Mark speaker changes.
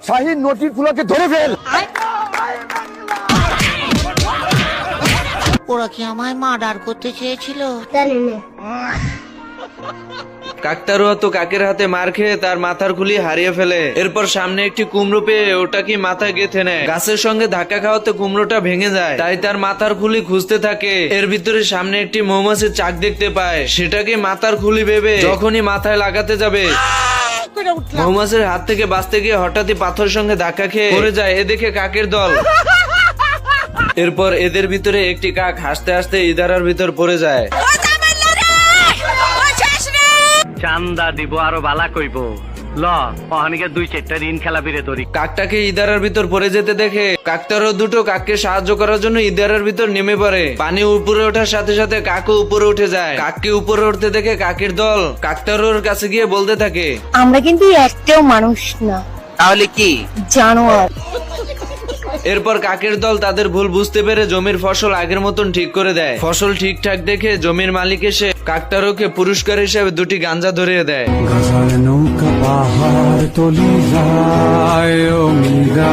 Speaker 1: শাহিন নটির ফুলাকে ধরে ফেল।
Speaker 2: ওরা কি আমায় মার্ডার করতে চেয়েছিল?
Speaker 3: কাকতারুয়া তো কাকের হাতে মার খেয়ে তার মাথার খুলি হারিয়ে ফেলে। এরপর সামনে একটি কুমড়ো পেয়ে ওটা কি মাথায় গেঁথে নেয়। গাছের সঙ্গে ধাক্কা খাওয়াতে কুমড়োটা ভেঙে যায়, তাই তার মাথার খুলি খুঁজতে থাকে। এর ভিতরে সামনে একটি মৌমাছির চাক দেখতে পায়, সেটাকে মাথার খুলি ভেবে যখনই মাথায় লাগাতে যাবে, মৌমাছির হাত থেকে বাঁচতে গিয়ে হঠাৎই পাথর সঙ্গে ধাক্কা খেয়ে পড়ে যায়। এ দেখে কাকের দল। এরপর এদের ভিতরে একটি কাক হাসতে হাসতে ইদারার ভিতর পড়ে যায়।
Speaker 4: চান্দা দিব আরো বালা কইব ল অহানিকে 2-4টা ঋণ খেলা বিরে ধরি।
Speaker 3: কাকটাকে ইদারার ভিতর পড়ে যেতে দেখে কাকতারও দুটো কাককে সাহায্য করার জন্য ইদারার ভিতর নেমে পড়ে। পানি উপরে ওঠার সাথে সাথে কাকও উপরে উঠে যায়। কাককে উপরে উঠতে দেখে কাকের দল কাকতারোর কাছে গিয়ে বলতে থাকে,
Speaker 5: আমরা কিন্তু একটাও মানুষ না,
Speaker 6: তাহলে কি?
Speaker 5: জানোয়ার।
Speaker 3: এরপর কাকের দল তাদের ভুল বুঝতে পেরে জমির ফসল আগের মতন ঠিক করে দেয়। ফসল ঠিকঠাক দেখে জমির মালিক এসে কাকতারোকে পুরস্কার হিসেবে 2টি গাঞ্জা ধরিয়ে দেয়।
Speaker 1: নৌকা পাহাড় তলি যায় ও মীরা।